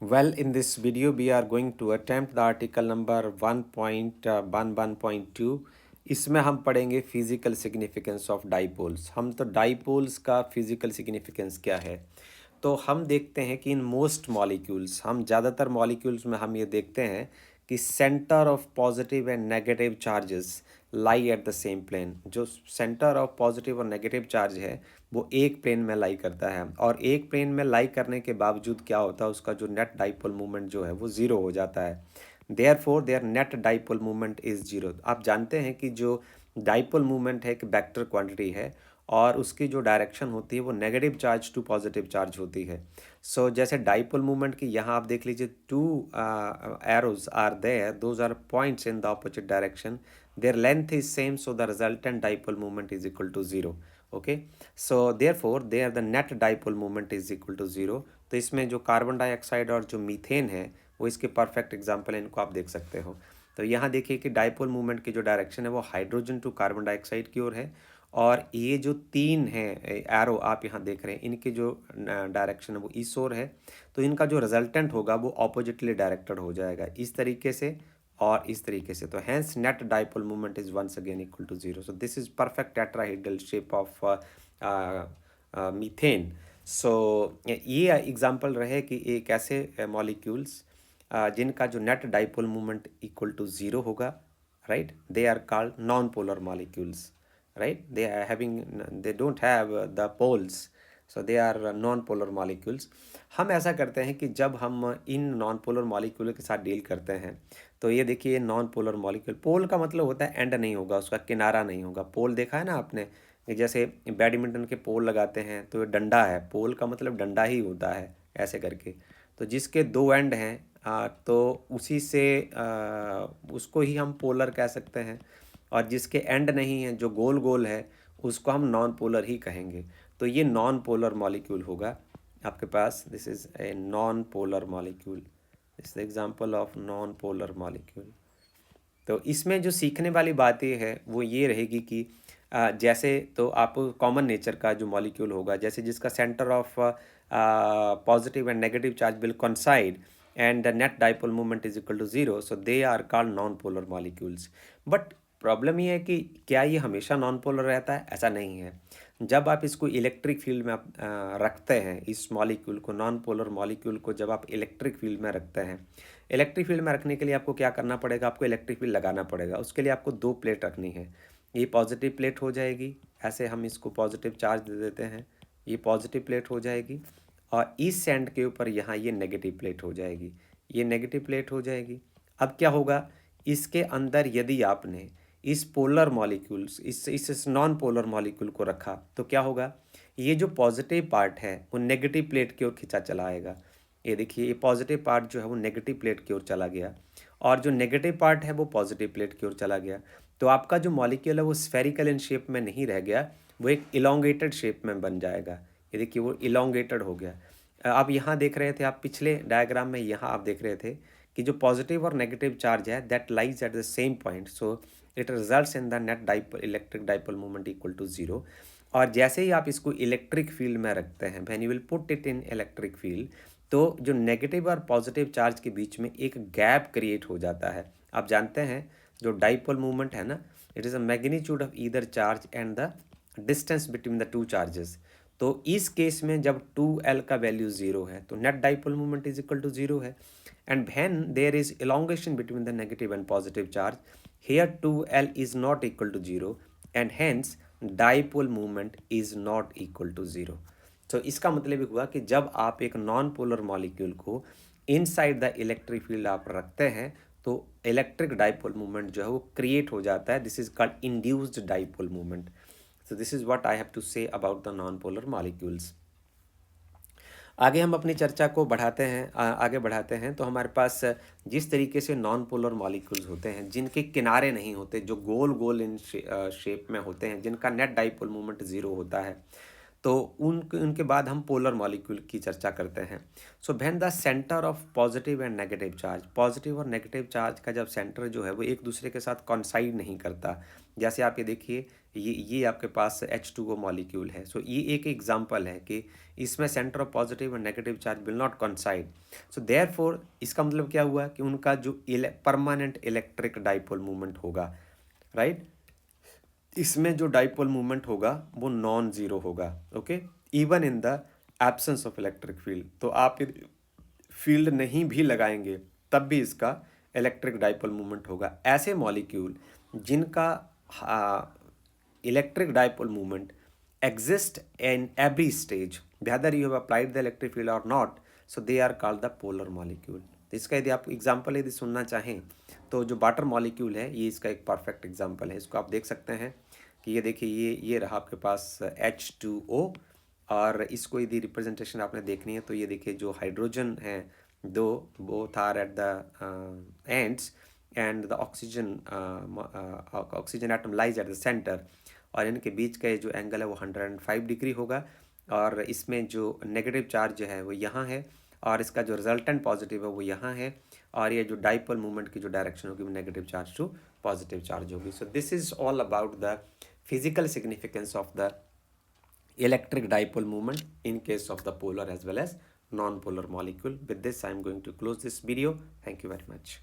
Well, in this video, we are going to attempt the article number 1.11.2. इसमें हम पढ़ेंगे physical significance of dipoles. हम तो dipoles का फिजिकल सिग्निफिकेंस क्या है, तो हम देखते हैं कि इन मोस्ट मॉलिक्यूल्स, हम ज़्यादातर मॉलिक्यूल्स में हम ये देखते हैं कि centre of positive and negative charges lie at the same plane. जो सेंटर ऑफ पॉजिटिव और नेगेटिव चार्ज है वो एक प्लेन में लाई करता है, और एक प्लेन में लाई करने के बावजूद क्या होता है, उसका जो नेट डाइपोल मूवमेंट जो है वो ज़ीरो हो जाता है। Therefore there net dipole movement is zero. आप जानते हैं कि जो डाइपोल मूवमेंट है एक वेक्टर क्वांटिटी है, और उसकी जो डायरेक्शन होती है वो negative charge to positive charge होती है। सो जैसे डाइपोल मूवमेंट की यहाँ आप देख लीजिए, two arrows are there, those are points in the opposite direction, their length is same, so the resultant dipole moment is equal to zero. Okay, so therefore there the net dipole moment is equal to zero. तो इसमें जो carbon dioxide और जो methane है वो इसके perfect example है, इनको आप देख सकते हो। तो यहाँ देखिए कि डाइपोल मूवमेंट की जो डायरेक्शन है वो हाइड्रोजन टू कार्बन डाइऑक्साइड की ओर है, और ये जो तीन है एरो आप यहाँ देख रहे हैं, इनके जो डायरेक्शन है वो इस ओर है, तो इनका जो रिजल्टेंट होगा वो ऑपोजिटली डायरेक्टेड हो जाएगा, इस तरीके से और इस तरीके से। तो hence net dipole movement is once again equal to zero. So this is perfect tetrahedral shape of methane. So ये एग्जांपल रहे कि एक ऐसे मॉलिक्यूल्स जिनका जो net dipole movement equal to zero होगा, right, they are called non polar molecules, right, they are having, they don't have the poles, so they are non polar molecules. हम ऐसा करते हैं कि जब हम इन नॉन पोलर मॉलिक्यूल के साथ डील करते हैं, तो ये देखिए नॉन पोलर मॉलिक्यूल, पोल का मतलब होता है एंड नहीं होगा, उसका किनारा नहीं होगा। पोल देखा है ना आपने, कि जैसे बैडमिंटन के पोल लगाते हैं तो ये डंडा है, पोल का मतलब डंडा ही होता है ऐसे करके। तो जिसके दो एंड हैं तो उसी से उसको ही हम पोलर कह सकते हैं, और जिसके एंड नहीं है, जो गोल गोल है, उसको हम नॉन पोलर ही कहेंगे। तो ये नॉन पोलर मॉलिक्यूल होगा आपके पास। This is a non polar molecule, इस example of non polar molecule. तो इसमें जो सीखने वाली बात ये है वो ये रहेगी कि जैसे तो आप कॉमन नेचर का जो मॉलिक्यूल होगा, जैसे जिसका centre of positive and negative charge will coincide and the net dipole movement is equal to zero, so they are called non polar molecules. But problem ये है कि क्या ये हमेशा नॉन पोलर रहता है? ऐसा नहीं है। जब आप इसको इलेक्ट्रिक फील्ड में आप रखते हैं, इस मॉलिक्यूल को, नॉन पोलर मॉलिक्यूल को जब आप इलेक्ट्रिक फील्ड में रखते हैं, इलेक्ट्रिक फील्ड में रखने के लिए आपको क्या करना पड़ेगा? आपको इलेक्ट्रिक फील्ड लगाना पड़ेगा। उसके लिए आपको दो प्लेट रखनी है। ये पॉजिटिव प्लेट हो जाएगी, ऐसे हम इसको पॉजिटिव चार्ज दे देते हैं, ये पॉजिटिव प्लेट हो जाएगी, और इस एंड के ऊपर यहाँ ये नेगेटिव प्लेट हो जाएगी, ये नेगेटिव प्लेट हो जाएगी। अब क्या होगा, इसके अंदर यदि आपने इस पोलर मॉलिक्यूल्स, इस नॉन पोलर मॉलिक्यूल को रखा, तो क्या होगा, ये जो पॉजिटिव पार्ट है वो नेगेटिव प्लेट की ओर खिंचा चला आएगा। ये देखिए, ये पॉजिटिव पार्ट जो है वो नेगेटिव प्लेट की ओर चला गया, और जो नेगेटिव पार्ट है वो पॉजिटिव प्लेट की ओर चला गया। तो आपका जो मॉलिक्यूल है वो स्फेरिकल इन शेप में नहीं रह गया, वो एक इलोंगेटेड शेप में बन जाएगा। ये देखिए, वो इलोंगेटेड हो गया। आप यहाँ देख रहे थे, आप पिछले डायग्राम में यहाँ आप देख रहे थे कि जो पॉजिटिव और नेगेटिव चार्ज है that lies at the same point, so it results in the net dipole, electric dipole movement equal to zero. और जैसे ही आप इसको इलेक्ट्रिक फील्ड में रखते हैं, when you will put it in electric field, तो जो नेगेटिव और पॉजिटिव चार्ज के बीच में एक गैप क्रिएट हो जाता है। आप जानते हैं जो डाइपोल मूवमेंट है ना, it is a magnitude of either charge and the distance between the two charges. तो इस केस में जब 2L का वैल्यू ज़ीरो है तो net dipole movement is equal to zero है। And when there is elongation between the negative and positive charge, here 2L is not equal to zero, and hence dipole moment is not equal to zero. तो इसका मतलब ये हुआ कि जब आप एक नॉन पोलर मॉलिक्यूल को इनसाइड द इलेक्ट्रिक फील्ड आप रखते हैं, तो इलेक्ट्रिक डाइपोल मूवमेंट जो है वो क्रिएट हो जाता है। This is called induced dipole movement. So this is what I have to say about the non polar molecules. आगे हम अपनी चर्चा को बढ़ाते हैं, आगे बढ़ाते हैं। तो हमारे पास जिस तरीके से नॉन पोलर मॉलिक्यूल्स होते हैं जिनके किनारे नहीं होते, जो गोल गोल इन शेप में होते हैं, जिनका नेट डाइपोल मूवमेंट ज़ीरो होता है, तो उनके बाद हम पोलर मॉलिक्यूल की चर्चा करते हैं। So when the centre of positive and negative charge, positive और नेगेटिव चार्ज का जब सेंटर जो है वो एक दूसरे के साथ कॉन्साइड नहीं करता, जैसे आप ये देखिए, ये आपके पास H2O मॉलिक्यूल है। सो ये एक एग्जांपल है कि इसमें सेंटर ऑफ पॉजिटिव और negative charge will not coincide. So therefore इसका मतलब क्या हुआ कि उनका जो परमानेंट इलेक्ट्रिक डाइपोल मूवमेंट होगा, राइट, इसमें जो डाइपोल मूवमेंट होगा वो नॉन जीरो होगा। Okay, even in the absence of electric field. तो आप फील्ड नहीं भी लगाएंगे तब भी इसका इलेक्ट्रिक डाइपोल मूवमेंट होगा। ऐसे मॉलिक्यूल जिनका electric dipole moment exist in every stage whether you have applied the electric field or not, so they are called the polar molecule। तो इसका यदि आप एग्जांपल यदि सुनना चाहें तो जो वाटर मॉलिक्यूल है ये इसका एक परफेक्ट एग्जांपल है। इसको आप देख सकते हैं कि ये देखिए ये रहा आपके पास H2O, और इसको यदि रिप्रेजेंटेशन आपने देखनी है तो ये देखिए जो हाइड्रोजन है दो, both are at the ends and the oxygen atom lies at the centre, और इनके बीच का जो एंगल है वो 105 डिग्री होगा, और इसमें जो नेगेटिव चार्ज है वो यहाँ है, और इसका जो रिजल्टेंट पॉजिटिव है वो यहाँ है, और ये जो डाइपोल मूवमेंट की जो डायरेक्शन होगी वो negative charge to positive charge होगी। So this is all about the physical significance of the electric dipole moment in case of the polar as well as non-polar molecule. With this, I am going to close this video. Thank you very much.